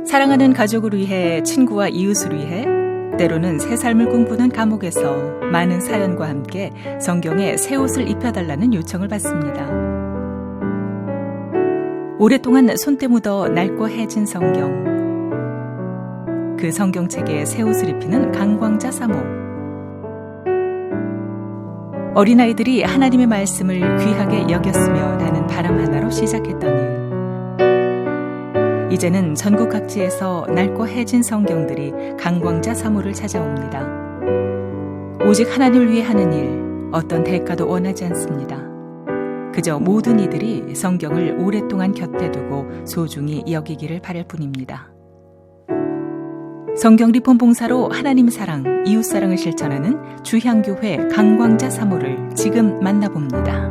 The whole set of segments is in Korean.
사랑하는 가족을 위해, 친구와 이웃을 위해, 때로는 새 삶을 꿈꾸는 감옥에서 많은 사연과 함께 성경에 새 옷을 입혀달라는 요청을 받습니다. 오랫동안 손때 묻어 낡고 해진 성경. 그 성경책에 새 옷을 입히는 강광자 사모. 어린아이들이 하나님의 말씀을 귀하게 여겼으면 하는 바람 하나로 시작했던 일. 이제는 전국 각지에서 낡고 해진 성경들이 강광자 사모를 찾아옵니다. 오직 하나님을 위해 하는 일, 어떤 대가도 원하지 않습니다. 그저 모든 이들이 성경을 오랫동안 곁에 두고 소중히 여기기를 바랄 뿐입니다. 성경 리폼 봉사로 하나님 사랑, 이웃 사랑을 실천하는 주향교회 강광자 사모를 지금 만나봅니다.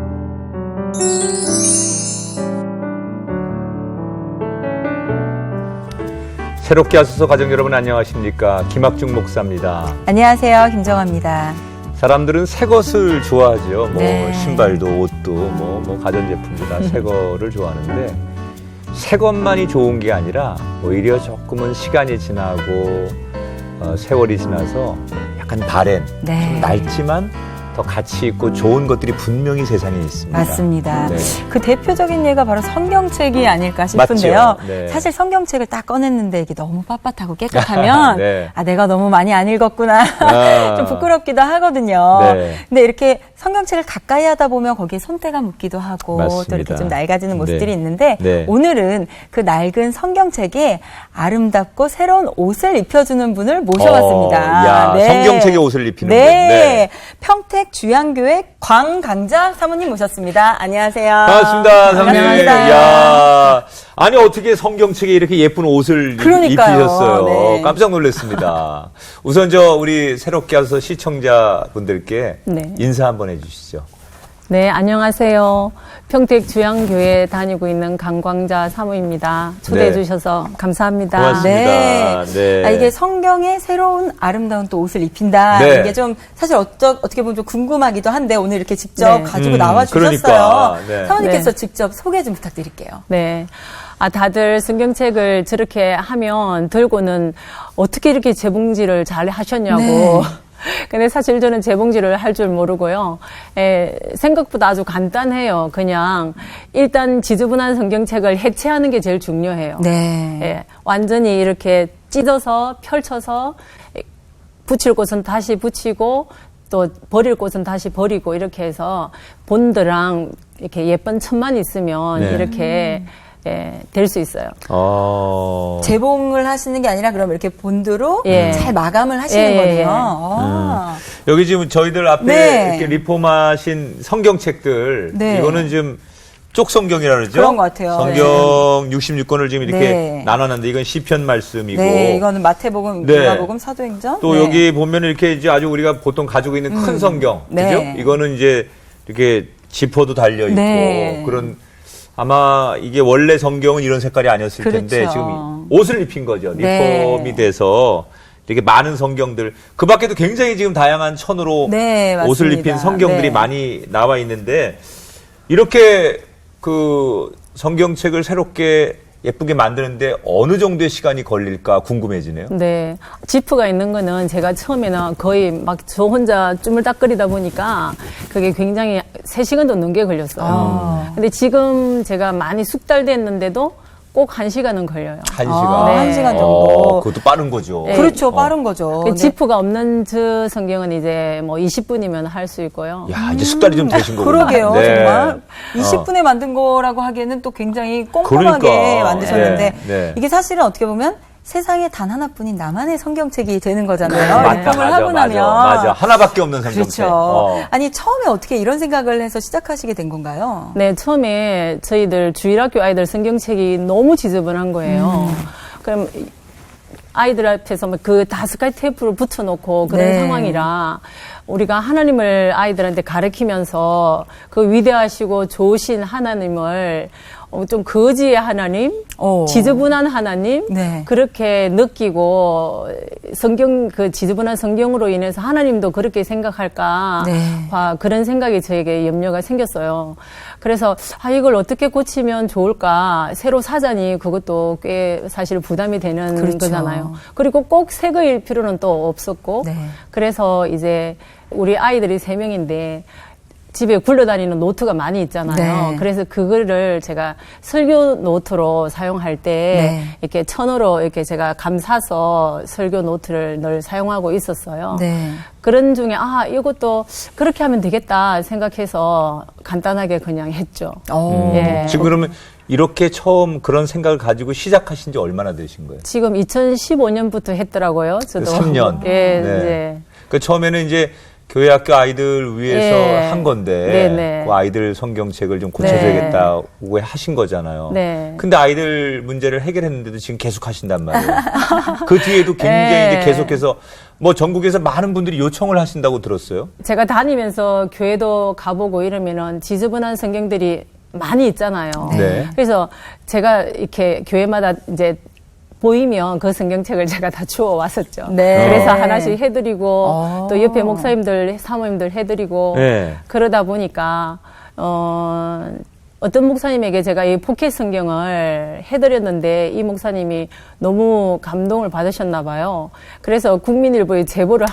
새롭게 하소서 가정 여러분 안녕하십니까? 김학중 목사입니다. 안녕하세요. 김정아입니다. 사람들은 새 것을 좋아하죠. 네. 신발도 옷도 뭐 가전제품도 다 새 거를 좋아하는데 새 것만이 좋은 게 아니라 오히려 조금은 시간이 지나고 세월이 지나서 약간 바램, 네. 좀 낡지만 더 가치 있고 좋은 것들이 분명히 세상에 있습니다. 맞습니다. 네. 그 대표적인 예가 바로 성경책이 아닐까 싶은데요. 네. 사실 성경책을 딱 꺼냈는데 이게 너무 빳빳하고 깨끗하면 네. 내가 너무 많이 안 읽었구나 좀 부끄럽기도 하거든요. 네. 근데 이렇게 성경책을 가까이 하다 보면 거기에 손때가 묻기도 하고 맞습니다. 또 이렇게 좀 낡아지는 모습들이 네. 있는데 네. 오늘은 그 낡은 성경책에 아름답고 새로운 옷을 입혀주는 분을 모셔봤습니다. 야, 성경책에 옷을 입히는 분. 네. 평택 주향교회 광강자 사모님 모셨습니다. 안녕하세요. 반갑습니다, 사모님. 안녕하세요. 야, 아니 어떻게 성경책에 이렇게 예쁜 옷을 그러니까요. 입히셨어요? 네. 깜짝 놀랐습니다. 우선 우리 새롭게 와서 시청자분들께 네. 인사 한번 해주시죠. 네, 안녕하세요. 평택 주향교회 다니고 있는 강광자 사모입니다. 초대해 네. 주셔서 감사합니다. 고맙습니다. 네. 이게 성경에 새로운 아름다운 또 옷을 입힌다. 네. 이게 좀 사실 어떻게 보면 좀 궁금하기도 한데 오늘 이렇게 직접 네. 가지고 나와 주셨어요. 그러니까, 네. 사모님께서 네. 직접 소개 좀 부탁드릴게요. 네. 다들 성경책을 저렇게 하면 들고는 어떻게 이렇게 재봉지를 잘 하셨냐고. 네. 근데 사실 저는 재봉지를 할 줄 모르고요. 생각보다 아주 간단해요. 그냥 일단 지저분한 성경책을 해체하는 게 제일 중요해요. 네. 완전히 이렇게 찢어서 펼쳐서 붙일 곳은 다시 붙이고 또 버릴 곳은 다시 버리고 이렇게 해서 본드랑 이렇게 예쁜 천만 있으면 네. 이렇게 될 수 있어요. 재봉을 하시는 게 아니라 그럼 이렇게 본드로 예. 잘 마감을 하시는 예, 거네요. 예. 아. 여기 지금 저희들 앞에 네. 이렇게 리폼하신 성경책들, 네. 이거는 지금 쪽성경이라 그러죠? 그런 것 같아요. 성경 66권을 지금 이렇게 네. 나눠놨는데 이건 시편 말씀이고. 네, 이거는 마태복음, 네. 누가복음, 사도행전. 또 네. 여기 보면 이렇게 이제 아주 우리가 보통 가지고 있는 큰 성경. 네. 그죠? 이거는 이제 이렇게 지퍼도 달려있고. 네. 그런 아마 이게 원래 성경은 이런 색깔이 아니었을 그렇죠. 텐데 지금 옷을 입힌 거죠. 네. 리폼이 돼서 되게 많은 성경들. 그 밖에도 굉장히 지금 다양한 천으로 네, 맞습니다. 옷을 입힌 성경들이 네. 많이 나와 있는데 이렇게 그 성경책을 새롭게 예쁘게 만드는데 어느 정도의 시간이 걸릴까 궁금해지네요. 네. 지프가 있는 거는 제가 처음에는 거의 막 저 혼자 쭈물딱거리다 보니까 그게 굉장히 3시간도 넘게 걸렸어요. 근데 지금 제가 많이 숙달됐는데도 꼭 1시간은 걸려요. 1시간. 네. 1시간 정도. 그것도 빠른 거죠. 네. 그렇죠. 빠른 거죠. 그 네. 지프가 없는 저 성경은 이제 뭐 20분이면 할 수 있고요. 야, 이제 숙달이 좀 되신 거구나. 그러게요. 네. 정말 20분에 만든 거라고 하기에는 또 굉장히 꼼꼼하게 그러니까. 만드셨는데 네, 네. 이게 사실은 어떻게 보면 세상에 단 하나뿐인 나만의 성경책이 되는 거잖아요. 맞다, 리폼을 하고 나면. 맞아. 하나밖에 없는 성경책. 그렇죠. 아니 처음에 어떻게 이런 생각을 해서 시작하시게 된 건가요? 네, 처음에 저희들 주일학교 아이들 성경책이 너무 지저분한 거예요. 그럼 아이들 앞에서 그 다스카이 테이프를 붙여놓고 그런 네. 상황이라 우리가 하나님을 아이들한테 가르치면서 그 위대하시고 좋으신 하나님을 좀 거지의 하나님, 지저분한 하나님, 네. 그렇게 느끼고 그 지저분한 성경으로 인해서 하나님도 그렇게 생각할까, 네. 그런 생각이 저에게 염려가 생겼어요. 그래서 이걸 어떻게 고치면 좋을까, 새로 사자니 그것도 꽤 사실 부담이 되는 그렇죠. 거잖아요. 그리고 꼭 새 거일 필요는 또 없었고, 네. 그래서 이제 우리 아이들이 3명인데 집에 굴러다니는 노트가 많이 있잖아요. 네. 그래서 그거를 제가 설교 노트로 사용할 때 네. 이렇게 천으로 이렇게 제가 감싸서 설교 노트를 늘 사용하고 있었어요. 네. 그런 중에 이것도 그렇게 하면 되겠다 생각해서 간단하게 그냥 했죠. 예. 지금 그러면 이렇게 처음 그런 생각을 가지고 시작하신 지 얼마나 되신 거예요? 지금 2015년부터 했더라고요. 저도 3년. 예, 네. 네. 그 처음에는 이제 교회 학교 아이들 위해서 네. 한 건데 네네. 그 아이들 성경책을 좀 고쳐줘야겠다고 하신 거잖아요. 네. 근데 아이들 문제를 해결했는데도 지금 계속 하신단 말이에요. 그 뒤에도 굉장히 네. 이제 계속해서 뭐 전국에서 많은 분들이 요청을 하신다고 들었어요. 제가 다니면서 교회도 가보고 이러면은 지저분한 성경들이 많이 있잖아요. 네. 그래서 제가 이렇게 교회마다 이제 보이면 그 성경책을 제가 다 주워 왔었죠. 네. 그래서 하나씩 해드리고 또 옆에 목사님들, 사모님들 해드리고 네. 그러다 보니까 어떤 목사님에게 제가 이 포켓 성경을 해드렸는데 이 목사님이 너무 감동을 받으셨나 봐요. 그래서 국민일보에 제보를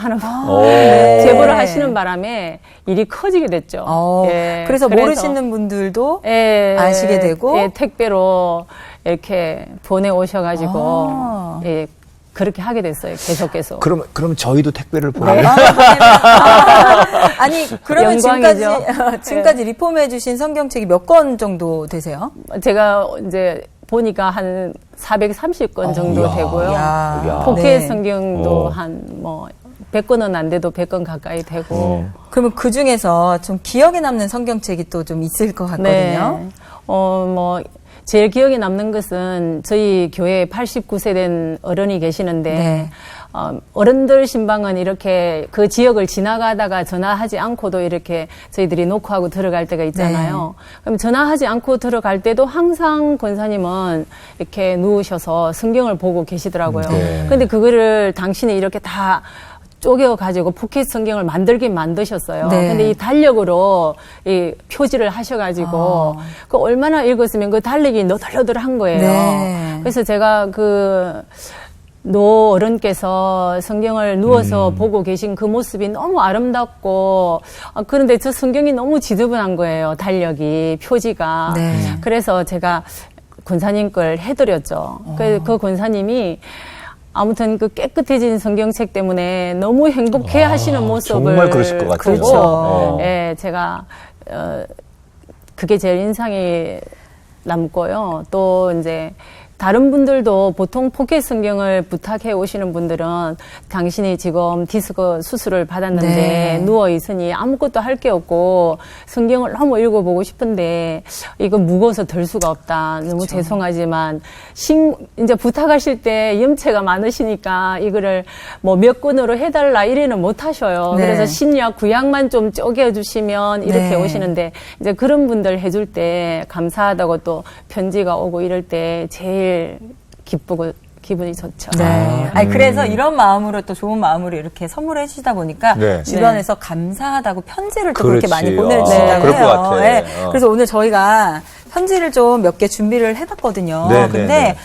네. 제보를 하시는 바람에 일이 커지게 됐죠. 예, 그래서 모르시는 분들도 예, 아시게 되고 예, 택배로 이렇게 보내오셔가지고 예, 그렇게 하게 됐어요. 계속. 그럼 저희도 택배를 보내요. 아니 그러면 영광이죠. 지금까지 리폼해 주신 성경책이 몇 권 정도 되세요? 제가 이제 보니까 한 430권 정도 이야. 되고요. 이야. 포켓 네. 성경도 한 뭐 100권은 안 돼도 100권 가까이 되고. 그러면 그 중에서 좀 기억에 남는 성경책이 또 좀 있을 것 같거든요. 네. 뭐 제일 기억에 남는 것은 저희 교회에 89세 된 어른이 계시는데 네. 어른들 신방은 이렇게 그 지역을 지나가다가 전화하지 않고도 이렇게 저희들이 녹화하고 들어갈 때가 있잖아요. 그럼 전화하지 않고 들어갈 때도 항상 권사님은 이렇게 누우셔서 성경을 보고 계시더라고요. 네. 근데 그거를 당신이 이렇게 다 쪼개가지고 포켓 성경을 만들긴 만드셨어요. 네. 근데 이 달력으로 이 표지를 하셔가지고 그 얼마나 읽었으면 그 달력이 너덜너덜한 거예요. 네. 그래서 제가 그 노 어른께서 성경을 누워서 보고 계신 그 모습이 너무 아름답고 그런데 저 성경이 너무 지저분한 거예요. 달력이 표지가. 네. 그래서 제가 권사님 걸 해드렸죠. 그 권사님이 아무튼 그 깨끗해진 성경책 때문에 너무 행복해 하시는 모습을 정말 그러실 것 같아요. 보고 그렇죠. 예, 제가 그게 제일 인상이 남고요. 또 이제 다른 분들도 보통 포켓 성경을 부탁해 오시는 분들은 당신이 지금 디스크 수술을 받았는데 네. 누워 있으니 아무것도 할 게 없고 성경을 너무 읽어보고 싶은데 이거 무거워서 들 수가 없다. 너무 죄송하지만 이제 부탁하실 때 염체가 많으시니까 이거를 뭐 몇 권으로 해달라 이래는 못 하셔요. 네. 그래서 신약 구약만 좀 쪼개주시면 이렇게 네. 오시는데 이제 그런 분들 해줄 때 감사하다고 또 편지가 오고 이럴 때 제일 기쁘고 기분이 좋죠. 네. 아니, 그래서 이런 마음으로 또 좋은 마음으로 이렇게 선물해 주시다 보니까 네. 주변에서 감사하다고 편지를 또 그렇게 그렇지. 많이 보내주신다고 그럴 것 해요. 같아. 네. 그래서 오늘 저희가 편지를 좀 몇 개 준비를 해봤거든요. 네, 근데 네, 네.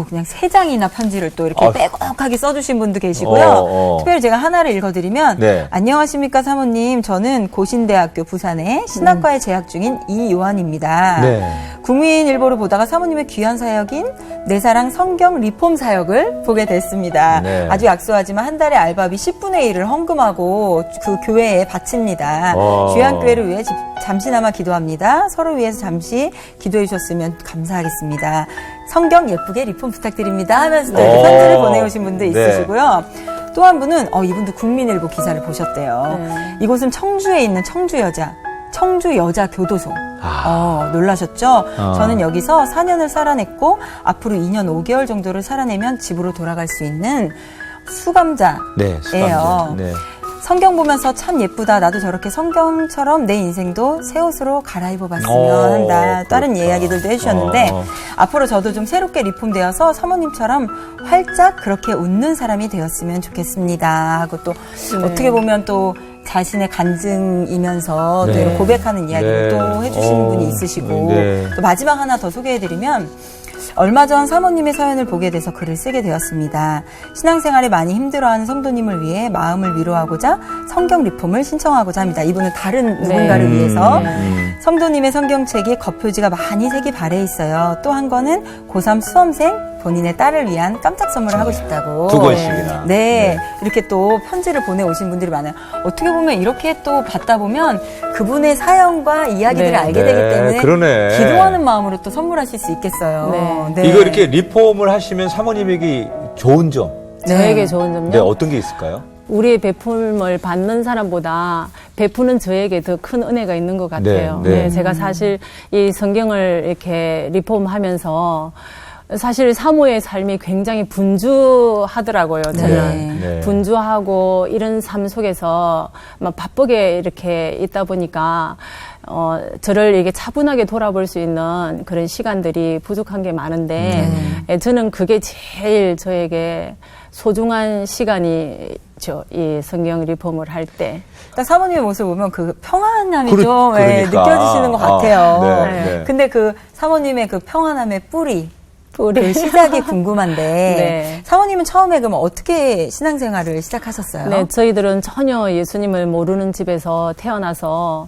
그냥 3장이나 편지를 또 이렇게 빼곡하게 써주신 분도 계시고요. 특별히 제가 하나를 읽어드리면 네. 안녕하십니까 사모님. 저는 고신대학교 부산에 신학과에 재학 중인 이요한입니다. 네. 국민일보를 보다가 사모님의 귀한 사역인 내 사랑 성경 리폼 사역을 보게 됐습니다. 네. 아주 약소하지만 한 달에 알바비 10분의 1을 헌금하고 그 교회에 바칩니다. 귀한교회를 위해 잠시나마 기도합니다. 서로 위해서 잠시 기도해 주셨으면 감사하겠습니다. 성경 예쁘게 리폼 부탁드립니다 하면서 또 이렇게 편지를 보내오신 분도 있으시고요. 또 한 분은 이분도 국민일보 기사를 보셨대요. 이곳은 청주에 있는 청주 여자 교도소. 놀라셨죠? 저는 여기서 4년을 살아냈고 앞으로 2년 5개월 정도를 살아내면 집으로 돌아갈 수 있는 수감자예요. 네, 수감자. 네. 성경 보면서 참 예쁘다. 나도 저렇게 성경처럼 내 인생도 새 옷으로 갈아입어봤으면 한다. 다른 그렇다. 이야기들도 해주셨는데 앞으로 저도 좀 새롭게 리폼되어서 사모님처럼 활짝 그렇게 웃는 사람이 되었으면 좋겠습니다. 하고 또 어떻게 보면 또 자신의 간증이면서 또 이런 고백하는 이야기를 또 해주시는 분이 있으시고 또 마지막 하나 더 소개해드리면 얼마 전 사모님의 사연을 보게 돼서 글을 쓰게 되었습니다. 신앙생활에 많이 힘들어하는 성도님을 위해 마음을 위로하고자 성경 리폼을 신청하고자 합니다. 이분은 다른 누군가를 위해서 성도님의 성경책이 겉표지가 많이 색이 발해 있어요. 또 한 권은 고3 수험생 본인의 딸을 위한 깜짝 선물을 하고 싶다고. 2권씩이나. 네. 이렇게 또 편지를 보내오신 분들이 많아요. 어떻게 보면 이렇게 또 받다 보면 그분의 사연과 이야기들을 알게 되기 때문에 그러네. 기도하는 마음으로 또 선물하실 수 있겠어요. 네. 네. 이거 이렇게 리폼을 하시면 사모님에게 좋은 점. 저에게 좋은 점요? 네, 어떤 게 있을까요? 우리의 베품을 받는 사람보다 베푸는 저에게 더 큰 은혜가 있는 것 같아요. 네, 네. 네, 제가 사실 이 성경을 이렇게 리폼하면서 사실 사모의 삶이 굉장히 분주하더라고요. 저는 네. 분주하고 이런 삶 속에서 막 바쁘게 이렇게 있다 보니까 저를 이게 차분하게 돌아볼 수 있는 그런 시간들이 부족한 게 많은데 저는 그게 제일 저에게 소중한 시간이죠. 이 성경 리폼을 할 때. 딱 사모님의 모습을 보면 그 평안함이 그러- 좀 그러니까. 느껴지시는 것 같아요. 네, 네. 근데 그 사모님의 그 평안함의 뿌리, 우리 그 시작이 궁금한데 네. 사모님은 처음에 그럼 어떻게 신앙생활을 시작하셨어요? 네, 저희들은 전혀 예수님을 모르는 집에서 태어나서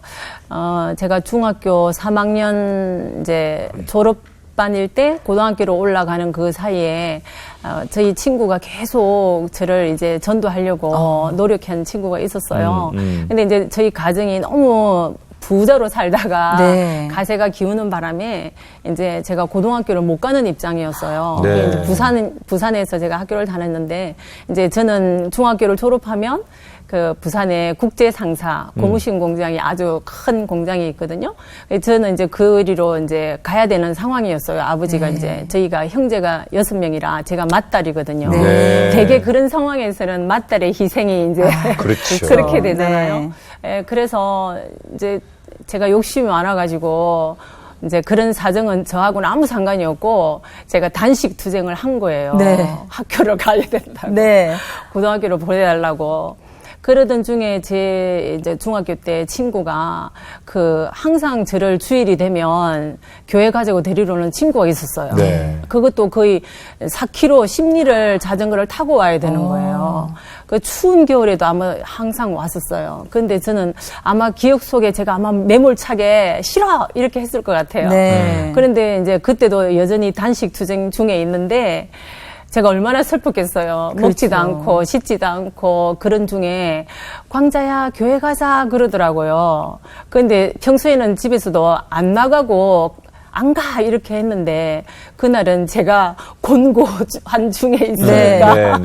제가 중학교 3학년 이제 졸업반일 때 고등학교로 올라가는 그 사이에 저희 친구가 계속 저를 이제 전도하려고 노력한 친구가 있었어요. 근데 이제 저희 가정이 너무 부자로 살다가 네. 가세가 기우는 바람에 이제 제가 고등학교를 못 가는 입장이었어요. 네. 이제 부산에서 제가 학교를 다녔는데 이제 저는 중학교를 졸업하면 그 부산에 국제상사 고무신 공장이 아주 큰 공장이 있거든요. 저는 이제 그리로 이제 가야 되는 상황이었어요. 아버지가 이제 저희가 형제가 6명이라 제가 맏딸이거든요. 네. 되게 그런 상황에서는 맏딸의 희생이 이제 그렇죠. 그렇게 되잖아요. 예, 그래서 이제 제가 욕심이 많아가지고 이제 그런 사정은 저하고는 아무 상관이 없고 제가 단식 투쟁을 한 거예요. 네. 학교를 가야 된다고. 네. 고등학교를 보내달라고. 그러던 중에 제 이제 중학교 때 친구가 그 항상 저를 주일이 되면 교회 가자고 데리러 오는 친구가 있었어요. 네. 그것도 거의 4km 심리를 자전거를 타고 와야 되는 거예요. 그 추운 겨울에도 아마 항상 왔었어요. 근데 저는 아마 기억 속에 제가 아마 매몰차게 싫어 이렇게 했을 것 같아요. 네. 그런데 이제 그때도 여전히 단식 투쟁 중에 있는데 제가 얼마나 슬펐겠어요. 그렇죠. 먹지도 않고 씻지도 않고 그런 중에 광자야 교회 가자 그러더라고요. 그런데 평소에는 집에서도 안 나가고 안 가 이렇게 했는데 그날은 제가 곤고한 중에 있으니까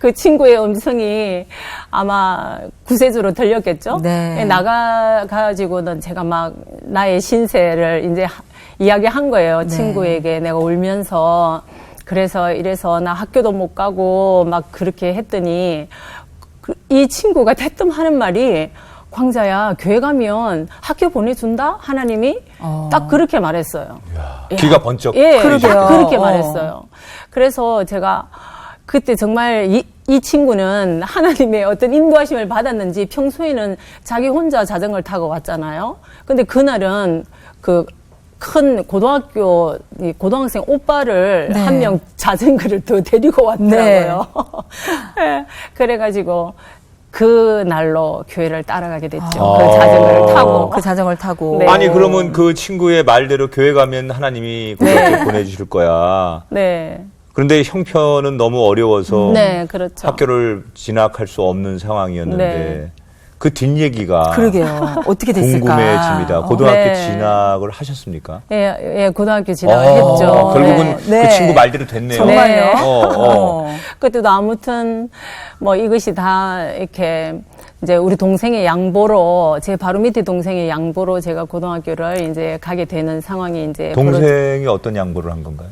그 친구의 음성이 아마 구세주로 들렸겠죠. 네. 나가가지고는 제가 막 나의 신세를 이제 이야기한 거예요. 친구에게 내가 울면서 그래서 이래서 나 학교도 못 가고 막 그렇게 했더니 이 친구가 대뜸 하는 말이 광자야 교회 가면 학교 보내준다 하나님이 딱 그렇게 말했어요. 귀가 번쩍. 예, 그러게요. 딱 그렇게 말했어요. 그래서 제가 그때 정말 이 친구는 하나님의 어떤 인도하심을 받았는지 평소에는 자기 혼자 자전거를 타고 왔잖아요. 근데 그날은 그 큰 고등학생 오빠를 네. 한 명 자전거를 더 데리고 왔더라고요. 네. 그래가지고 그 날로 교회를 따라가게 됐죠. 그 자전거를 타고. 그 자전거를 타고. 네. 아니 그러면 그 친구의 말대로 교회 가면 하나님이 그렇게 보내주실 거야. 네. 그런데 형편은 너무 어려워서 네, 그렇죠. 학교를 진학할 수 없는 상황이었는데 네. 그 뒷얘기가 그러게요. 어떻게 됐을까? 궁금해집니다. 고등학교 네. 진학을 하셨습니까? 예, 고등학교 진학을 했죠. 결국은 네. 그 친구 말대로 됐네요. 정말요? 네. 그때도 아무튼 뭐 이것이 다 이렇게 이제 우리 동생의 양보로 제 바로 밑에 동생의 양보로 제가 고등학교를 이제 가게 되는 상황이 이제 동생이 어떤 양보를 한 건가요?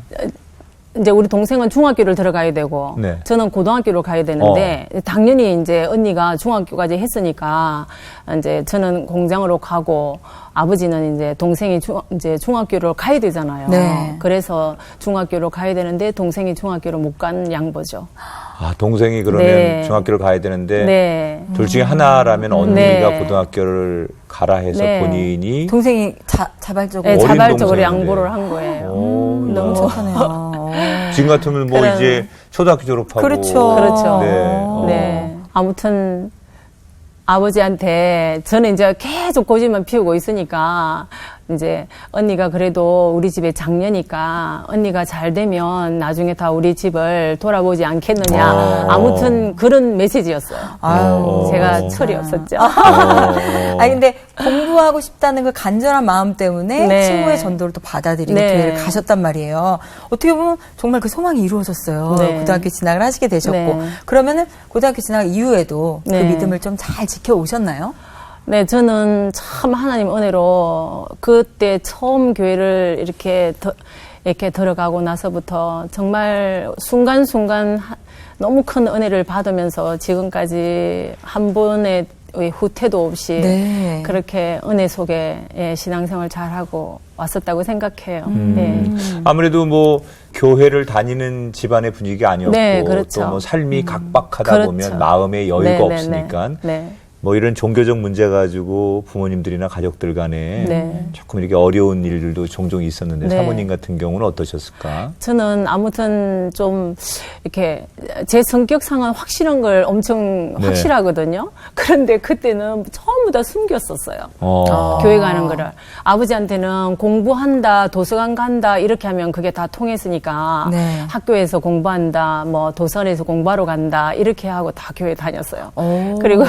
이제 우리 동생은 중학교를 들어가야 되고 네. 저는 고등학교를 가야 되는데 당연히 이제 언니가 중학교까지 했으니까 이제 저는 공장으로 가고 아버지는 이제 동생이 이제 중학교를 가야 되잖아요. 네. 그래서 중학교로 가야 되는데 동생이 중학교를 못 간 양보죠. 아, 동생이 그러면 네. 중학교를 가야 되는데 네. 둘 중에 하나라면 언니가 네. 고등학교를 가라 해서 네. 본인이 동생이 자발적으로. 네, 어린 자발적으로 동생인데. 양보를 한 거예요. 너무 착하네요. 지금 같으면 뭐 그럼. 이제 초등학교 졸업하고 그렇죠. 그렇죠. 네. 네. 아무튼 아버지한테 저는 이제 계속 고집만 피우고 있으니까 이제 언니가 그래도 우리 집에 장녀니까 언니가 잘 되면 나중에 다 우리 집을 돌아보지 않겠느냐. 아무튼 그런 메시지였어요. 아유, 제가 철이 없었죠. 아니 근데 공부하고 싶다는 그 간절한 마음 때문에 네. 친구의 전도를 또 받아들이고 네. 교회를 가셨단 말이에요. 어떻게 보면 정말 그 소망이 이루어졌어요. 네. 고등학교 진학을 하시게 되셨고 네. 그러면 고등학교 진학 이후에도 그 네. 믿음을 좀 잘 지켜오셨나요? 네, 저는 참 하나님 은혜로 그때 처음 교회를 이렇게 들어가고 나서부터 정말 순간순간 너무 큰 은혜를 받으면서 지금까지 한 번의 후퇴도 없이 네. 그렇게 은혜 속에 신앙생활 잘하고 왔었다고 생각해요. 네. 아무래도 뭐 교회를 다니는 집안의 분위기가 아니었고 네, 그렇죠. 또 뭐 삶이 각박하다 그렇죠. 보면 마음에 여유가 네, 네, 없으니까 네. 뭐 이런 종교적 문제 가지고 부모님들이나 가족들 간에 네. 조금 이렇게 어려운 일들도 종종 있었는데 네. 사모님 같은 경우는 어떠셨을까? 저는 아무튼 좀 이렇게 제 성격상은 확실한 걸 엄청 네. 확실하거든요. 그런데 그때는 전부 다 숨겼었어요. 교회 가는 거를. 아버지한테는 공부한다, 도서관 간다 이렇게 하면 그게 다 통했으니까 네. 학교에서 공부한다, 뭐 도서관에서 공부하러 간다 이렇게 하고 다 교회 다녔어요. 오. 그리고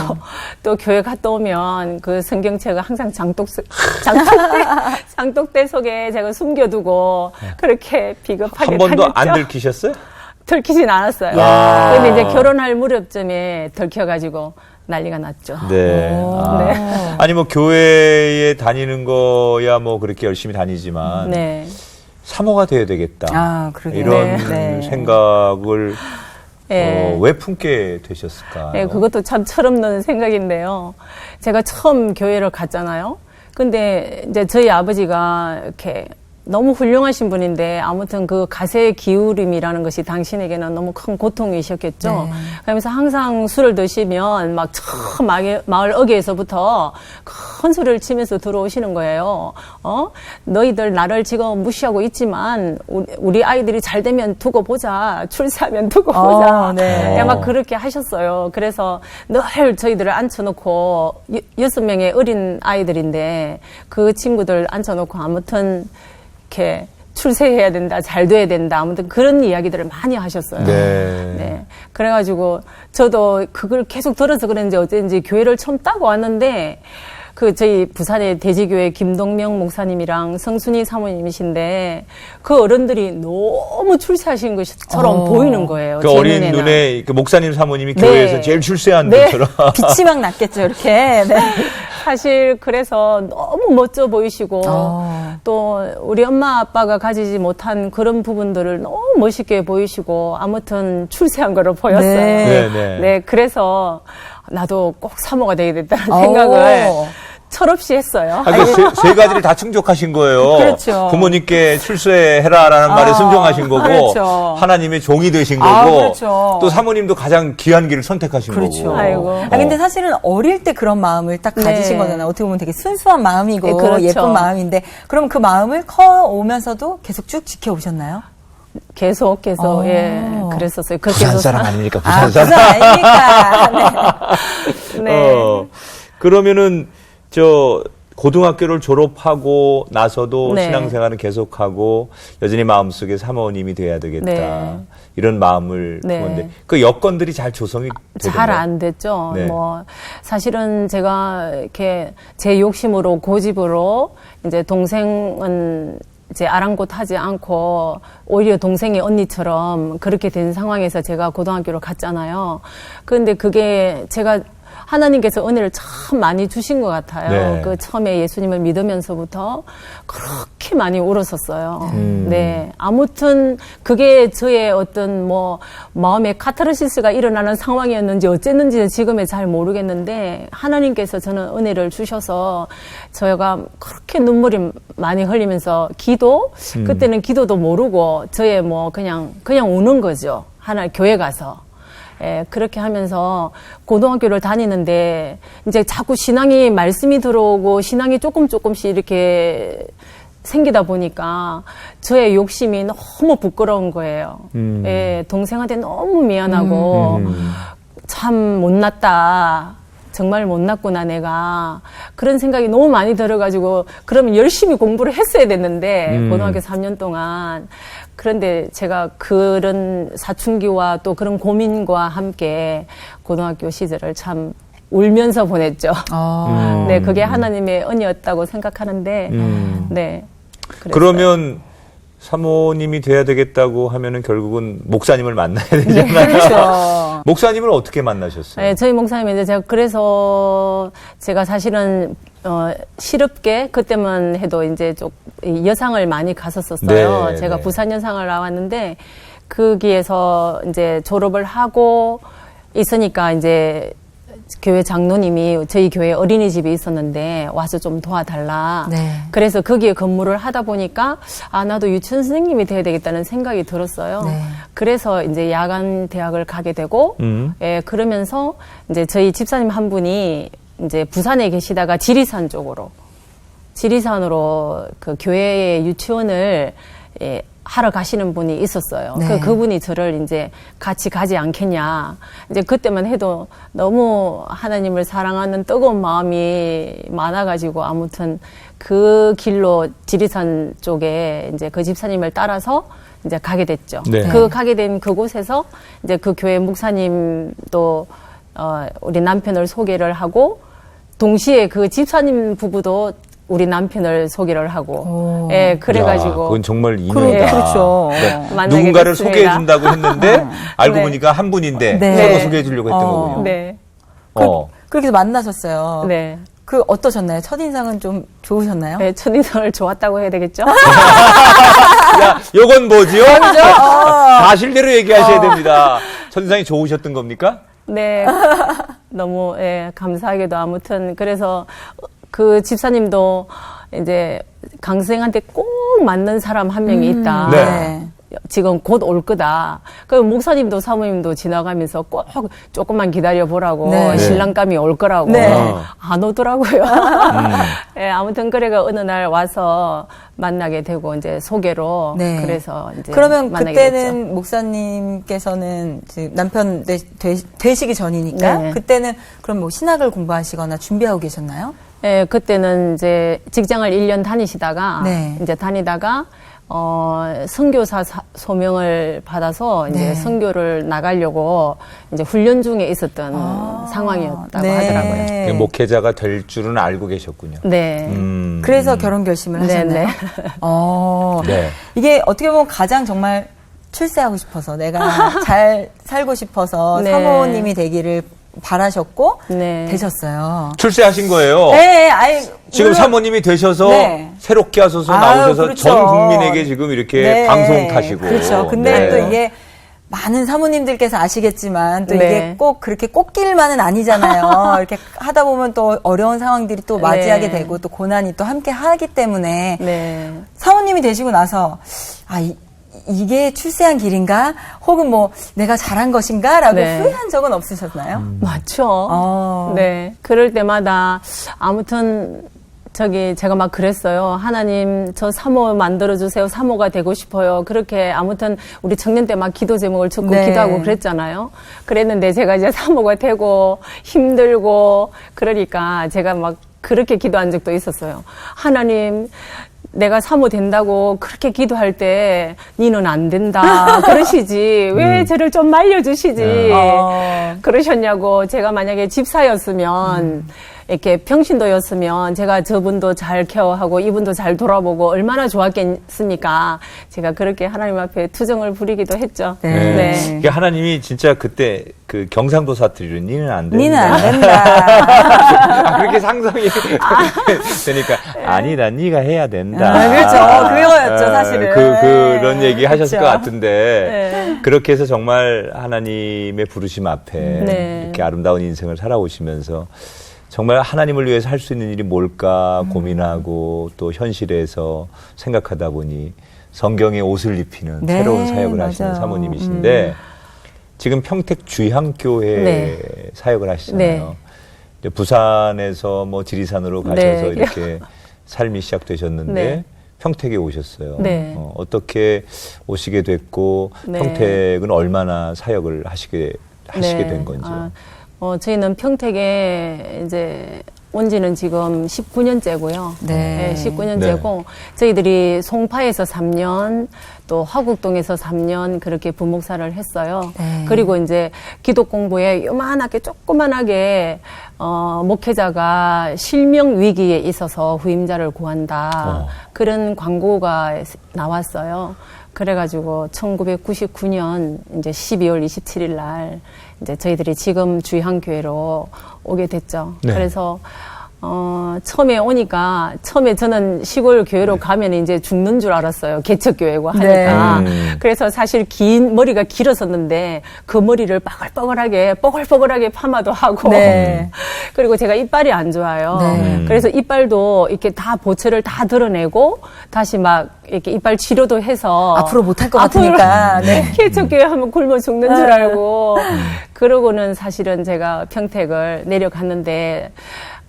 또 교회 갔다 오면 그 성경책을 항상 장독대 속에 제가 숨겨두고 그렇게 비겁하게 한 번도 안 다녔죠. 들키셨어요? 들키진 않았어요. 야. 근데 이제 결혼할 무렵쯤에 들켜가지고 난리가 났죠. 네. 아니 뭐 교회에 다니는 거야 뭐 그렇게 열심히 다니지만 네. 사모가 돼야 되겠다. 아, 그러게요. 이런 네. 생각을 네. 왜 품게 되셨을까요? 네, 그것도 참 철없는 생각인데요. 제가 처음 교회를 갔잖아요. 근데 이제 저희 아버지가 이렇게 너무 훌륭하신 분인데 아무튼 그 가세의 기울임이라는 것이 당신에게는 너무 큰 고통이셨겠죠. 네. 그러면서 항상 술을 드시면 막 처음 마을 어귀에서부터 큰 소리를 치면서 들어오시는 거예요. 너희들 나를 지금 무시하고 있지만 우리 아이들이 잘 되면 두고 보자. 출세하면 두고 보자. 네. 막 그렇게 하셨어요. 그래서 늘 저희들을 앉혀놓고 6명의 어린 아이들인데 그 친구들 앉혀놓고 아무튼 이렇게 출세해야 된다, 잘 돼야 된다, 아무튼 그런 이야기들을 많이 하셨어요. 네. 네. 그래가지고 저도 그걸 계속 들어서 그런지 어쩐지 교회를 처음 따고 왔는데 저희 부산의 대지교회 김동명 목사님이랑 성순이 사모님이신데 그 어른들이 너무 출세하신 것처럼 보이는 거예요. 그 제 어린 눈에는. 눈에 그 목사님 사모님이 네. 교회에서 제일 출세한 네. 분처럼. 빛이 막 났겠죠, 이렇게. 네. 사실 그래서 너무 멋져 보이시고 또 우리 엄마 아빠가 가지지 못한 그런 부분들을 너무 멋있게 보이시고 아무튼 출세한 거로 보였어요. 네. 네. 그래서 나도 꼭 사모가 되겠다는 생각을 철없이 했어요. 세 가지를 다 충족하신 거예요. 그렇죠. 부모님께 출세해라라는 말에 순종하신 거고, 그렇죠. 하나님의 종이 되신 거고, 그렇죠. 또 사모님도 가장 귀한 길을 선택하신 그렇죠. 거고. 아이고. 근데 사실은 어릴 때 그런 마음을 딱 가지신 네. 거잖아요. 어떻게 보면 되게 순수한 마음이고 네, 그렇죠. 예쁜 마음인데 그럼 그 마음을 커오면서도 계속 쭉 지켜오셨나요? 계속 그랬었어요. 부산 사람 아닙니까? 아, 부산 부산 사람. 아닙니까? 네. 네. 그러면은 고등학교를 졸업하고 나서도 네. 신앙생활은 계속하고 여전히 마음속에 사모님이 돼야 되겠다. 네. 이런 마음을 네. 품었는데 그 여건들이 잘 조성이 되던가요? 잘 안 됐죠. 네. 사실은 제가 이렇게 제 욕심으로 고집으로 이제 동생은 이제 아랑곳하지 않고 오히려 동생이 언니처럼 그렇게 된 상황에서 제가 고등학교를 갔잖아요. 그런데 그게 제가 하나님께서 은혜를 참 많이 주신 것 같아요. 네. 그 처음에 예수님을 믿으면서부터 그렇게 많이 울었었어요. 네. 아무튼 그게 저의 어떤 뭐 마음의 카타르시스가 일어나는 상황이었는지 어쨌는지는 지금은 잘 모르겠는데 하나님께서 저는 은혜를 주셔서 저희가 그렇게 눈물이 많이 흘리면서 그때는 기도도 모르고 저의 뭐 그냥 우는 거죠. 교회 가서. 예, 그렇게 하면서 고등학교를 다니는데 이제 자꾸 신앙이 말씀이 들어오고 신앙이 조금씩 이렇게 생기다 보니까 저의 욕심이 너무 부끄러운 거예요. 예, 동생한테 너무 미안하고 참 못났다. 정말 못났구나 내가. 그런 생각이 너무 많이 들어가지고 그러면 열심히 공부를 했어야 됐는데 고등학교 3년 동안. 그런데 제가 그런 사춘기와 또 그런 고민과 함께 고등학교 시절을 참 울면서 보냈죠. 네, 그게 하나님의 은혜였다고 생각하는데, 네. 그랬어요. 그러면 사모님이 돼야 되겠다고 하면은 결국은 목사님을 만나야 되잖아요. 네, 그렇죠. 목사님을 어떻게 만나셨어요? 네, 저희 목사님이 이제 제가 사실은 실업계 그때만 해도 이제 좀 여상을 많이 갔었어요. 네, 제가 네. 부산 여상을 나왔는데 거기에서 이제 졸업을 하고 있으니까 이제 교회 장로님이 저희 교회 어린이집이 있었는데 와서 좀 도와달라. 네. 그래서 거기에 근무를 하다 보니까 나도 유치원 선생님이 돼야 되겠다는 생각이 들었어요. 네. 그래서 이제 야간 대학을 가게 되고 예, 그러면서 이제 저희 집사님 한 분이 이제 부산에 계시다가 지리산으로 그 교회의 유치원을 하러 가시는 분이 있었어요. 네. 그분이 저를 이제 같이 가지 않겠냐. 이제 그때만 해도 너무 하나님을 사랑하는 뜨거운 마음이 많아가지고 아무튼 그 길로 지리산 쪽에 이제 그 집사님을 따라서 이제 가게 됐죠. 네. 가게 된 그곳에서 이제 그 교회 목사님도 우리 남편을 소개를 하고 동시에 그 집사님 부부도 우리 남편을 소개를 하고, 예, 그래가지고. 야, 그건 정말 인연이다. 그렇죠. 만나게 누군가를 됐습니다. 소개해준다고 했는데 알고 네. 보니까 한 분인데 네. 서로 소개해주려고 했던 거군요. 네. 그렇게 해서 만나셨어요. 네. 어떠셨나요? 첫인상은 좀 좋으셨나요? 네, 첫인상을 좋았다고 해야 되겠죠? 야, 요건 뭐지요? 사실대로 얘기하셔야 됩니다. 첫인상이 좋으셨던 겁니까? 네. 너무, 예, 감사하게도 아무튼, 그래서 그 집사님도 이제 강생한테 꼭 맞는 사람 한 명이 있다. 네. 지금 곧 올 거다. 그 목사님도 사모님도 지나가면서 꼭 조금만 기다려 보라고 네. 신랑감이 올 거라고 네. 안 오더라고요. 예, 아무튼 그래가 어느 날 와서 만나게 되고 이제 소개로 네. 그래서 이제 그러면 만나게 그때는 됐죠. 목사님께서는 이제 남편 되시기 전이니까 네. 그때는 그럼 뭐 신학을 공부하시거나 준비하고 계셨나요? 예, 그때는 이제 직장을 1년 다니시다가 네. 이제 다니다가 선교사 소명을 받아서 이제 네. 선교를 나가려고 이제 훈련 중에 있었던 상황이었다고 네. 하더라고요. 목회자가 될 줄은 알고 계셨군요. 네. 그래서 결혼 결심을 하셨나요? 네. 네. 이게 어떻게 보면 가장 정말 출세하고 싶어서 내가 잘 살고 싶어서 네. 사모님이 되기를 바라셨고 네. 되셨어요. 출세하신 거예요. 네, 아이 지금 물론- 사모님이 되셔서 네. 새롭게 하셔서 아유, 나오셔서 그렇죠. 전 국민에게 지금 이렇게 네. 방송 타시고. 그렇죠. 근데 네. 또 이게 많은 사모님들께서 아시겠지만 또 네. 이게 꼭 그렇게 꽃길만은 아니잖아요. 이렇게 하다 보면 또 어려운 상황들이 또 맞이하게 네. 되고 또 고난이 또 함께 하기 때문에 네. 사모님이 되시고 나서 이게 출세한 길인가? 혹은 뭐 내가 잘한 것인가? 라고 네. 후회한 적은 없으셨나요? 맞죠. 네. 그럴 때마다 아무튼 제가 막 그랬어요. 하나님, 저 사모 만들어주세요. 사모가 되고 싶어요. 그렇게 아무튼 우리 청년 때 막 기도 제목을 적고 네. 기도하고 그랬잖아요. 그랬는데 제가 이제 사모가 되고 힘들고 그러니까 제가 막 그렇게 기도한 적도 있었어요. 하나님, 내가 사모 된다고 그렇게 기도할 때 니는 안 된다 그러시지 왜 저를 좀 말려주시지 그러셨냐고. 제가 만약에 집사였으면 이렇게 평신도였으면 제가 저분도 잘 케어하고 이분도 잘 돌아보고 얼마나 좋았겠습니까? 제가 그렇게 하나님 앞에 투정을 부리기도 했죠. 네. 그러니까 하나님이 진짜 그때 그 경상도 사투리로 니는 안 된다. 니는 안 된다. 그렇게 상상이 되니까 아니다, 네가 해야 된다. 그렇죠. 그거였죠, 사실은. 그런 얘기 하셨을 그렇죠. 것 같은데 그렇게 해서 정말 하나님의 부르심 앞에 네. 이렇게 아름다운 인생을 살아오시면서 정말 하나님을 위해서 할 수 있는 일이 뭘까 고민하고 또 현실에서 생각하다 보니 성경의 옷을 입히는 네, 새로운 사역을 하시는 맞아요. 사모님이신데 지금 평택 주향교회 네. 사역을 하시잖아요. 이제 부산에서 뭐 지리산으로 가셔서 네. 이렇게 삶이 시작되셨는데 네. 평택에 오셨어요. 네. 어떻게 오시게 됐고 네. 평택은 얼마나 사역을 하시게 네. 된 건지요? 저희는 평택에 이제 온 지는 지금 19년째고요. 네. 19년째고 저희들이 송파에서 3년 또 화곡동에서 3년 그렇게 부목사를 했어요. 네. 그리고 이제 기독 공부에 요만하게 조그만하게 목회자가 실명 위기에 있어서 후임자를 구한다. 그런 광고가 나왔어요. 그래가지고 1999년 이제 12월 27일 날 이제 저희들이 지금 주향교회로 오게 됐죠. 네. 그래서 처음에 오니까 처음에 저는 시골 교회로 가면 이제 죽는 줄 알았어요. 개척교회고 하니까. 네. 그래서 사실 긴 머리가 길었었는데 그 머리를 뽀글뽀글하게 파마도 하고 네. 그리고 제가 이빨이 안 좋아요. 네. 그래서 이빨도 이렇게 다 보철을 다 드러내고 다시 막 이렇게 이빨 치료도 해서 앞으로 못할 것 앞으로 같으니까. 네. 개척교회 하면 굶어 죽는 줄 알고 그러고는 사실은 제가 평택을 내려갔는데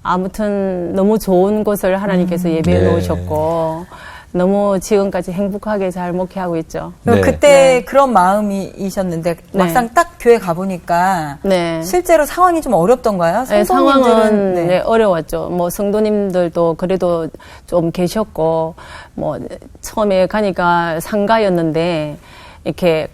아무튼 너무 좋은 곳을 하나님께서 예배해 네. 놓으셨고 너무 지금까지 행복하게 잘 목회하고 있죠. 그럼 네. 그때 네. 그런 마음이셨는데 네. 막상 딱 교회 가보니까 네. 실제로 상황이 좀 어렵던가요? 네, 성도님들은 상황은 네. 네, 어려웠죠. 뭐 성도님들도 그래도 좀 계셨고 뭐 처음에 가니까 상가였는데 이렇게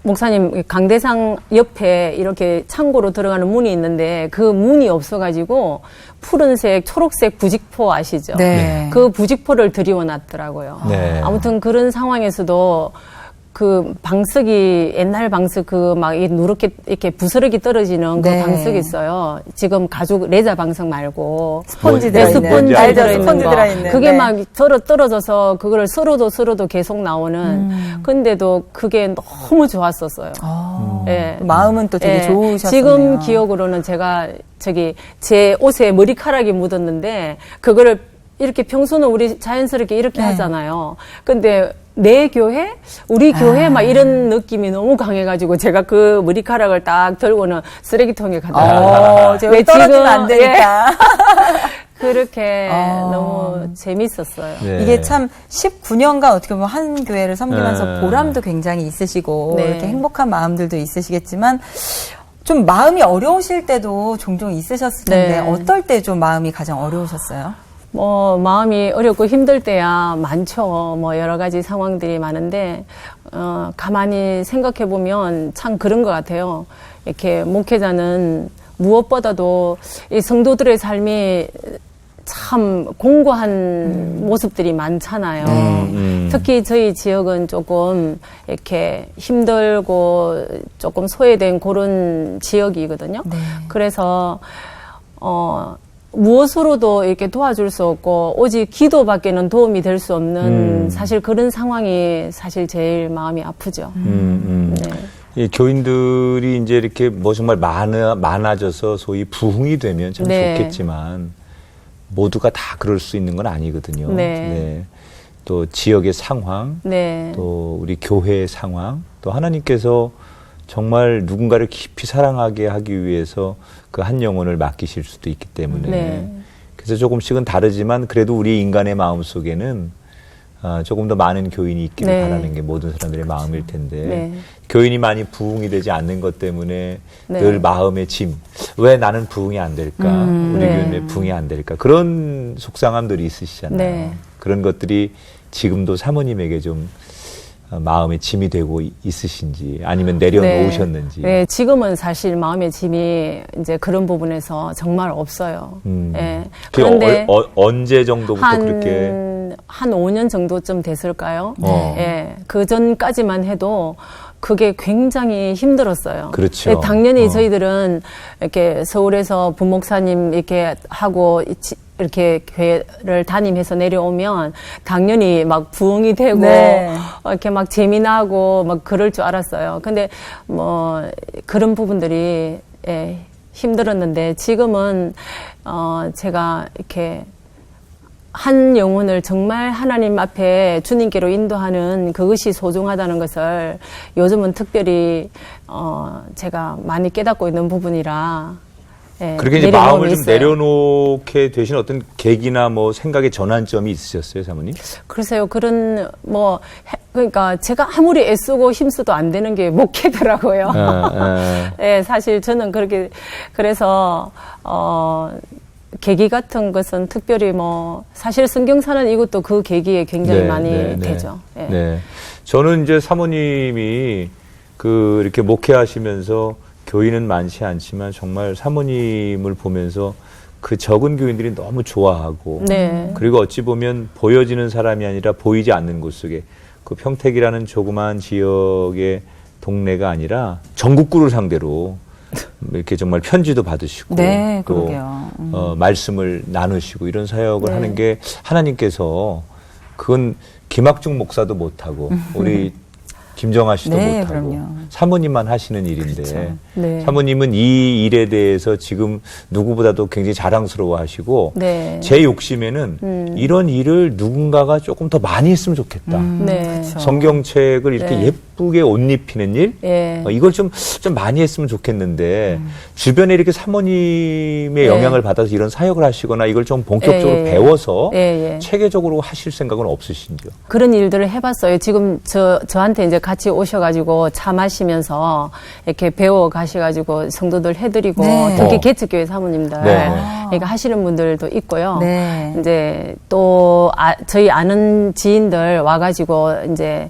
목사님 강대상 옆에 이렇게 창고로 들어가는 문이 있는데 그 문이 없어가지고 푸른색, 초록색 부직포 아시죠? 네. 그 부직포를 들이워놨더라고요. 네. 아무튼 그런 상황에서도 그 방석이 옛날 방석 그 막 누렇게 이렇게 부스러기 떨어지는 그 네. 방석이 있어요. 지금 가죽 레자 방석 말고 스펀지 네, 들어있는. 스펀지 알죠, 들어있는 스펀지 거. 들어있는. 그게 네. 막 떨어져서 그걸 쓸어도 계속 나오는. 근데도 그게 너무 좋았었어요. 예. 마음은 또 되게 예. 좋으셨네요. 지금 기억으로는 제가 제 옷에 머리카락이 묻었는데 그거를 이렇게 평소는 우리 자연스럽게 이렇게 네. 하잖아요. 근데 내 교회? 우리 교회? 막 이런 느낌이 너무 강해가지고 제가 그 머리카락을 딱 들고는 쓰레기통에 갖다 제가 떨어지면 안 되니까. 그렇게 너무 재밌었어요. 네. 이게 참 19년간 어떻게 보면 한 교회를 섬기면서 네. 보람도 굉장히 있으시고 네. 이렇게 행복한 마음들도 있으시겠지만 좀 마음이 어려우실 때도 종종 있으셨을 텐데 네. 어떨 때 좀 마음이 가장 어려우셨어요? 뭐 마음이 어렵고 힘들 때야 많죠. 뭐 여러 가지 상황들이 많은데 가만히 생각해 보면 참 그런 것 같아요. 이렇게 목회자는 무엇보다도 이 성도들의 삶이 참 공고한 모습들이 많잖아요. 특히 저희 지역은 조금 이렇게 힘들고 조금 소외된 그런 지역이거든요. 네. 그래서 무엇으로도 이렇게 도와줄 수 없고 오직 기도밖에는 도움이 될 수 없는 사실 그런 상황이 사실 제일 마음이 아프죠. 네. 이 교인들이 이제 이렇게 뭐 정말 많아져서 소위 부흥이 되면 참 네. 좋겠지만 모두가 다 그럴 수 있는 건 아니거든요. 네. 또 지역의 상황, 네. 또 우리 교회의 상황, 또 하나님께서 정말 누군가를 깊이 사랑하게 하기 위해서 그 한 영혼을 맡기실 수도 있기 때문에 네. 그래서 조금씩은 다르지만 그래도 우리 인간의 마음 속에는 조금 더 많은 교인이 있기를 네. 바라는 게 모든 사람들의 마음일 텐데 네. 교인이 많이 부흥이 되지 않는 것 때문에 네. 늘 마음의 짐, 왜 나는 부흥이 안 될까? 우리 네. 교인의 부흥이 안 될까? 그런 속상함들이 있으시잖아요. 네. 그런 것들이 지금도 사모님에게 좀 마음의 짐이 되고 있으신지 아니면 내려놓으셨는지. 네, 지금은 사실 마음의 짐이 이제 그런 부분에서 정말 없어요. 예. 그런데 언제 정도부터 그렇게 한 5년 정도쯤 됐을까요? 네. 예. 그 전까지만 해도 그게 굉장히 힘들었어요. 그렇죠. 예, 당연히 저희들은 이렇게 서울에서 부목사님 이렇게 하고 이렇게 교회를 담임해서 내려오면 당연히 막 부흥이 되고 네. 이렇게 막 재미나고 막 그럴 줄 알았어요. 근데 뭐 그런 부분들이 예, 힘들었는데 지금은 제가 이렇게 한 영혼을 정말 하나님 앞에 주님께로 인도하는 그것이 소중하다는 것을 요즘은 특별히 제가 많이 깨닫고 있는 부분이라 예, 그렇게 이제 마음을 좀 내려놓게 되신 어떤 계기나 뭐 생각의 전환점이 있으셨어요, 사모님? 글쎄요, 그런 그러니까 제가 아무리 애쓰고 힘써도 안 되는 게 목회더라고요. 예, 사실 저는 그렇게 그래서 계기 같은 것은 특별히 뭐 사실 성경사는 이것도 그 계기에 굉장히 많이 되죠. 예. 네, 저는 이제 사모님이 이렇게 목회하시면서 교인은 많지 않지만 정말 사모님을 보면서 그 적은 교인들이 너무 좋아하고 네. 그리고 어찌 보면 보여지는 사람이 아니라 보이지 않는 곳 속에 그 평택이라는 조그마한 지역의 동네가 아니라 전국구를 상대로 이렇게 정말 편지도 받으시고 네, 또 그러게요. 말씀을 나누시고 이런 사역을 네. 하는 게 하나님께서 그건 김학중 목사도 못하고 우리 김정아 씨도 네, 못하고 그럼요. 사모님만 하시는 일인데 그렇죠. 네. 사모님은 이 일에 대해서 지금 누구보다도 굉장히 자랑스러워하시고 네. 제 욕심에는 이런 일을 누군가가 조금 더 많이 했으면 좋겠다. 네. 그렇죠. 성경책을 이렇게 네. 예쁘게 옷 입히는 일 예. 이걸 좀 많이 했으면 좋겠는데 주변에 이렇게 사모님의 네. 영향을 받아서 이런 사역을 하시거나 이걸 좀 본격적으로 예, 예. 배워서 예, 예. 체계적으로 하실 생각은 없으신지요? 그런 일들을 해봤어요. 지금 저한테 이제 같이 오셔가지고 차 마시면서 이렇게 배워 가셔가지고 성도들 해드리고 네. 특히 개척교회 사모님들 네. 그러니까 하시는 분들도 있고요. 네. 이제 또 저희 아는 지인들 와가지고 이제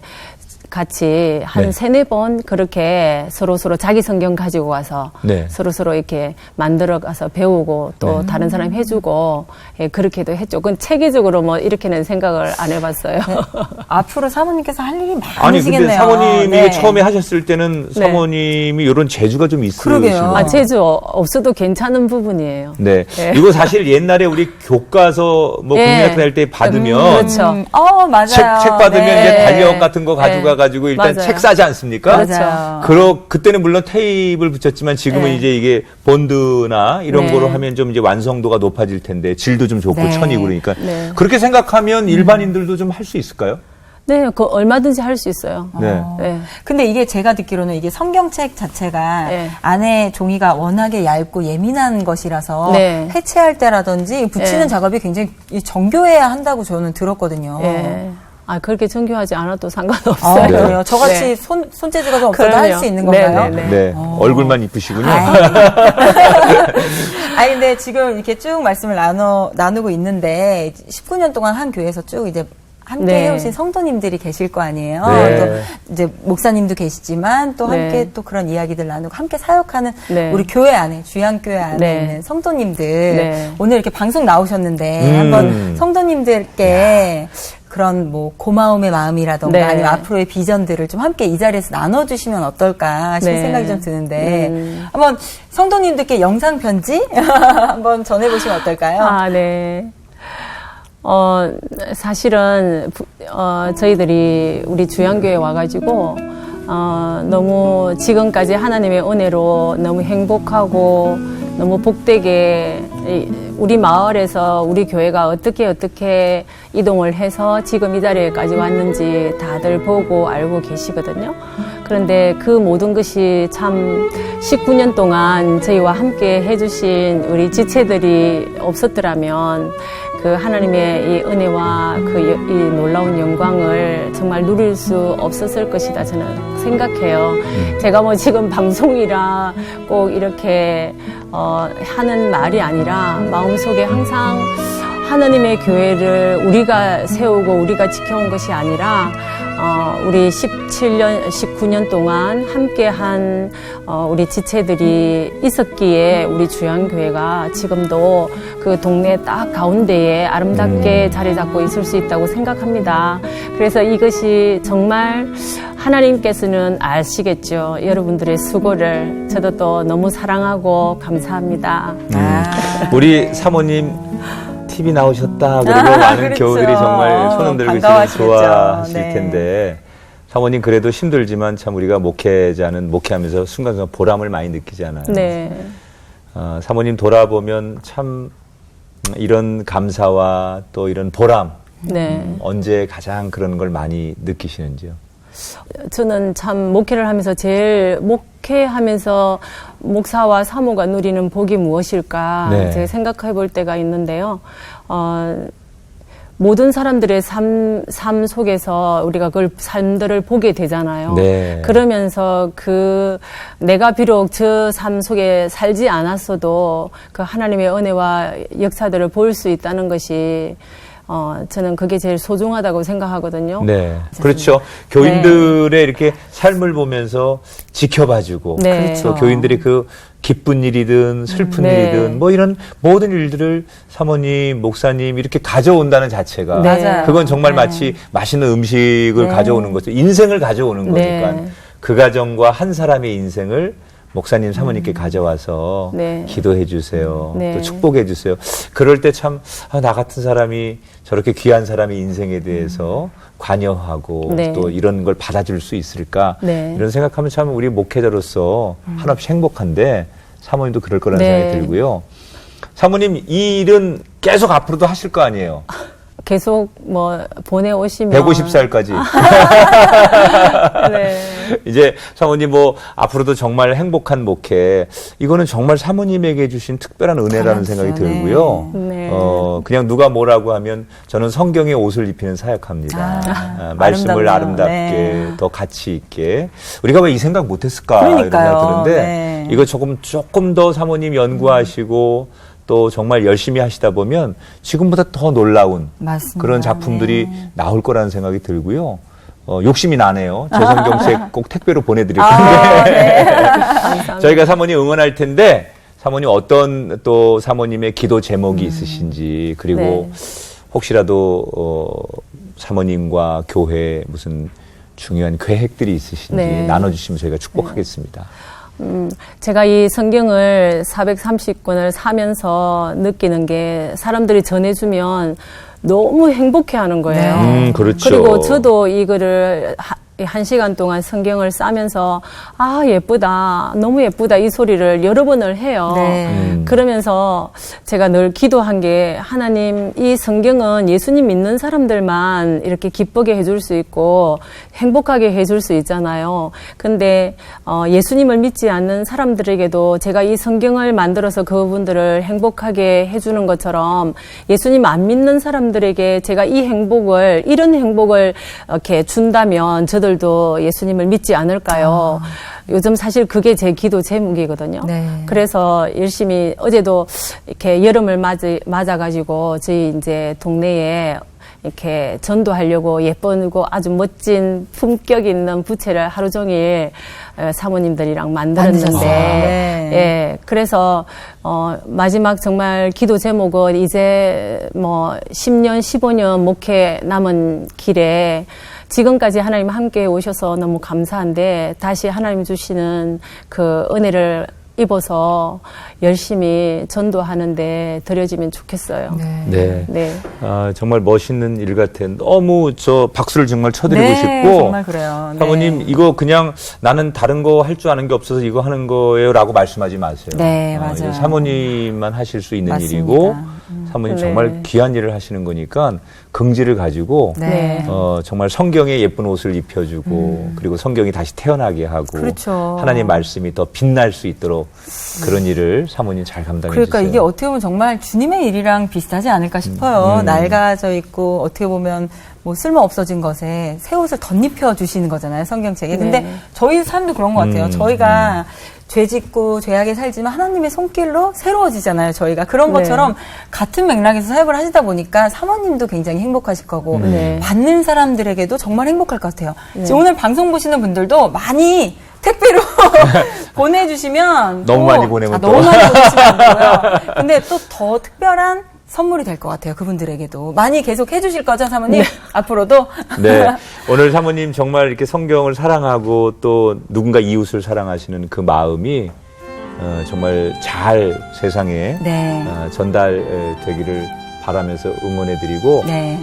같이 한 네. 세네 번 그렇게 서로 자기 성경 가지고 와서 네. 서로 이렇게 만들어 가서 배우고 또 다른 사람 해주고 예, 그렇게도 했죠. 그건 체계적으로 뭐 이렇게는 생각을 안 해봤어요. 네. 앞으로 사모님께서 할 일이 아니 근데 많으시겠네요. 사모님이 네. 처음에 하셨을 때는 네. 사모님이 이런 재주가 좀 있으신 그러게요. 거예요. 아, 제주 없어도 괜찮은 부분이에요. 네. 네. 이거 사실 옛날에 우리 교과서 뭐 예. 국민학교 다닐 때 받으면 그렇죠. 맞아요. 책 받으면 네. 이제 달력 같은 거 가져가 가지고 일단 맞아요. 책 사지 않습니까? 맞아요. 그때는 물론 테이프를 붙였지만 지금은 네. 이제 이게 본드나 이런 네. 거로 하면 좀 이제 완성도가 높아질 텐데 질도 좀 좋고 네. 천이고 그러니까 네. 그렇게 생각하면 일반인들도 좀 할 수 있을까요? 네, 그 얼마든지 할 수 있어요. 네. 네. 근데 이게 제가 듣기로는 이게 성경책 자체가 네. 안에 종이가 워낙에 얇고 예민한 것이라서 네. 해체할 때라든지 붙이는 네. 작업이 굉장히 정교해야 한다고 저는 들었거든요. 예. 아, 그렇게 정교하지 않아도 상관없어요. 아, 그래요? 저같이 네. 손재주가 좀 없어도 할 수 있는 네, 건가요? 네, 네. 네. 얼굴만 이쁘시군요. 아니, 근데 지금 이렇게 쭉 말씀을 나누고 있는데 19년 동안 한 교회에서 쭉 이제 함께 네. 해오신 성도님들이 계실 거 아니에요. 네. 또 이제 목사님도 계시지만 또 함께 네. 또 그런 이야기들 나누고 함께 사역하는 네. 우리 교회 안에 주양교회 안에 네. 있는 성도님들 네. 오늘 이렇게 방송 나오셨는데 한번 성도님들께 그런 뭐 고마움의 마음이라던가 네. 아니면 앞으로의 비전들을 좀 함께 이 자리에서 나눠주시면 어떨까 싶은 네. 생각이 좀 드는데 한번 성도님들께 영상 편지 한번 전해보시면 어떨까요? 아, 네. 사실은, 저희들이 우리 주양교회 와가지고, 너무 지금까지 하나님의 은혜로 너무 행복하고, 너무 복되게, 우리 마을에서 우리 교회가 어떻게 이동을 해서 지금 이 자리에까지 왔는지 다들 보고 알고 계시거든요. 그런데 그 모든 것이 참 19년 동안 저희와 함께 해주신 우리 지체들이 없었더라면 그 하나님의 이 은혜와 이 놀라운 영광을 정말 누릴 수 없었을 것이다 저는 생각해요. 제가 뭐 지금 방송이라 꼭 이렇게 하는 말이 아니라 마음속에 항상 하나님의 교회를 우리가 세우고 우리가 지켜온 것이 아니라 우리 17년, 19년 동안 함께한 우리 지체들이 있었기에 우리 주양교회가 지금도 그 동네 딱 가운데에 아름답게 자리 잡고 있을 수 있다고 생각합니다. 그래서 이것이 정말 하나님께서는 아시겠죠. 여러분들의 수고를 저도 또 너무 사랑하고 감사합니다. 우리 사모님 TV 나오셨다 그리고 많은 그렇죠. 교우들이 정말 손 흔들고 있으면 반가워하시겠죠. 좋아하실 네. 텐데 사모님 그래도 힘들지만 참 우리가 목회자는 목회하면서 순간순간 보람을 많이 느끼잖아요. 네. 사모님 돌아보면 참 이런 감사와 또 이런 보람 네. 언제 가장 그런 걸 많이 느끼시는지요? 저는 참 목회를 하면서 제일 목회하면서 목사와 사모가 누리는 복이 무엇일까 네. 제가 생각해 볼 때가 있는데요. 모든 사람들의 삶 속에서 우리가 그걸 삶들을 보게 되잖아요. 네. 그러면서 내가 비록 저 삶 속에 살지 않았어도 그 하나님의 은혜와 역사들을 볼 수 있다는 것이 저는 그게 제일 소중하다고 생각하거든요. 네. 그렇죠. 교인들의 이렇게 삶을 보면서 지켜봐주고 네. 또 교인들이 그 기쁜 일이든 슬픈 네. 일이든 뭐 이런 모든 일들을 사모님, 목사님 이렇게 가져온다는 자체가 네. 맞아요. 그건 정말 네. 마치 맛있는 음식을 네. 가져오는 거죠. 인생을 가져오는 네. 거니까 그 가정과 한 사람의 인생을 목사님, 사모님께 가져와서 네. 기도해 주세요. 네. 또 축복해 주세요. 그럴 때 참 나 같은 사람이 저렇게 귀한 사람의 인생에 대해서 관여하고 네. 또 이런 걸 받아줄 수 있을까 네. 이런 생각하면 참 우리 목회자로서 한없이 행복한데 사모님도 그럴 거라는 네. 생각이 들고요. 사모님 이 일은 계속 앞으로도 하실 거 아니에요. 계속 보내오시면 150살까지. 네. 이제 사모님 앞으로도 정말 행복한 목회 이거는 정말 사모님에게 주신 특별한 은혜라는 그렇죠. 생각이 들고요. 네. 그냥 누가 뭐라고 하면 저는 성경의 옷을 입히는 사역합니다. 말씀을 아름답네요. 아름답게 네. 더 가치 있게 우리가 왜 이 생각 못했을까 그러니까요. 이런 생각 드는데 네. 이거 조금 더 사모님 연구하시고 또 정말 열심히 하시다 보면 지금보다 더 놀라운 맞습니다. 그런 작품들이 네. 나올 거라는 생각이 들고요. 욕심이 나네요. 제 성경책 꼭 택배로 보내드릴 건데. 네. 감사합니다. 저희가 사모님 응원할 텐데 사모님 어떤 또 사모님의 기도 제목이 있으신지 그리고 네. 혹시라도 사모님과 교회 무슨 중요한 계획들이 있으신지 네. 나눠주시면 저희가 축복하겠습니다. 제가 이 성경을 430권을 사면서 느끼는 게 사람들이 전해주면 너무 행복해 하는 거예요. 그렇죠. 그리고 저도 이거를 한 시간 동안 성경을 싸면서 예쁘다, 너무 예쁘다 이 소리를 여러 번을 해요. 네. 그러면서 제가 늘 기도한 게 하나님 이 성경은 예수님 믿는 사람들만 이렇게 기쁘게 해줄 수 있고 행복하게 해줄 수 있잖아요. 근데 예수님을 믿지 않는 사람들에게도 제가 이 성경을 만들어서 그분들을 행복하게 해주는 것처럼 예수님 안 믿는 사람들에게 제가 이런 행복을 이렇게 준다면 저들도 예수님을 믿지 않을까요? 요즘 사실 그게 제 기도 제목이거든요. 네. 그래서 열심히 어제도 이렇게 여름을 맞아가지고 저희 이제 동네에 이렇게 전도하려고 예쁘고 아주 멋진 품격 있는 부채를 하루 종일 사모님들이랑 만들었는데, 네. 예, 그래서 마지막 정말 기도 제목은 이제 10년, 15년 목회 남은 길에 지금까지 하나님 함께 오셔서 너무 감사한데 다시 하나님 주시는 그 은혜를 입어서 열심히 전도하는데 드려지면 좋겠어요. 네. 네. 정말 멋있는 일 같은 너무 박수를 정말 쳐드리고 네, 싶고 정말 그래요. 네. 사모님 이거 그냥 나는 다른 거 할 줄 아는 게 없어서 이거 하는 거예요라고 말씀하지 마세요. 네, 맞아요. 이거 사모님만 하실 수 있는 맞습니다. 일이고 사모님 네. 정말 귀한 일을 하시는 거니까 긍지를 가지고 네. 정말 성경에 예쁜 옷을 입혀주고 그리고 성경이 다시 태어나게 하고 그렇죠. 하나님 말씀이 더 빛날 수 있도록 그런 일을 사모님 잘 감당해 그러니까 주세요. 이게 어떻게 보면 정말 주님의 일이랑 비슷하지 않을까 싶어요. 낡아져 있고 어떻게 보면 쓸모 없어진 것에 새 옷을 덧입혀 주시는 거잖아요, 성경책에. 근데 네. 저희 삶도 그런 것 같아요. 저희가 죄 짓고 죄악에 살지만 하나님의 손길로 새로워지잖아요, 저희가. 그런 네. 것처럼 같은 맥락에서 사역을 하시다 보니까 사모님도 굉장히 행복하실 거고 네. 받는 사람들에게도 정말 행복할 것 같아요. 네. 지금 오늘 방송 보시는 분들도 많이 택배로 보내주시면 너무 많이 보내면 또. 너무 많이 보내주시면 안 되고요. 근데 또 더 특별한 선물이 될 것 같아요. 그분들에게도. 많이 계속 해주실 거죠, 사모님? 네. 앞으로도? 네. 오늘 사모님 정말 이렇게 성경을 사랑하고 또 누군가 이웃을 사랑하시는 그 마음이 정말 잘 세상에 네. 전달되기를 바라면서 응원해드리고 네.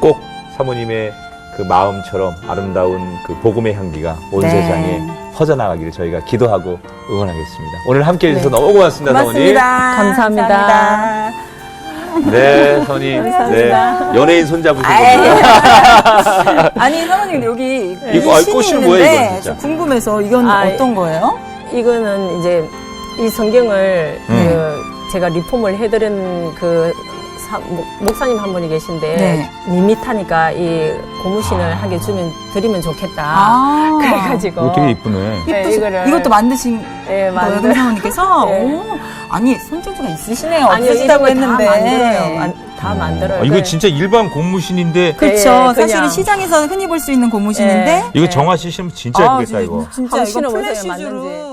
꼭 사모님의 그 마음처럼 아름다운 그 복음의 향기가 온 네. 세상에 퍼져나가기를 저희가 기도하고 응원하겠습니다. 오늘 함께 해주셔서 네. 너무 고맙습니다, 고맙습니다. 감사합니다. 감사합니다. 사모님. 네, 사모님. 감사합니다. 네, 연예인 손잡으신 아이. 겁니다. 아니, 사모님, 여기 이거, 신이 꽃이 있는데 뭐야, 이거 진짜? 좀 궁금해서 이건 아, 어떤 거예요? 이거는 이제 이 성경을 제가 리폼을 해드린 목사님 한 분이 계신데 네. 밋밋하니까 이 고무신을 한 개 드리면 좋겠다. 그래가지고 이거 되게 이쁘네. 네, 이거를 이것도 만드신 네, 거예요, 그 사모님께서? 네. 오, 아니, 손재주가 있으시네요. 아니요, 없으시다고 이런 거다 했는데. 만들어요. 다 만들어요. 이거 진짜 일반 고무신인데 그렇죠. 네, 그냥. 사실은 시장에서 흔히 볼 수 있는 고무신인데. 네. 이거 정화 씨 신으면 진짜 예쁘겠다, 이거. 진짜 한번 이거 신어보세요, 플래시즈로 맞는지.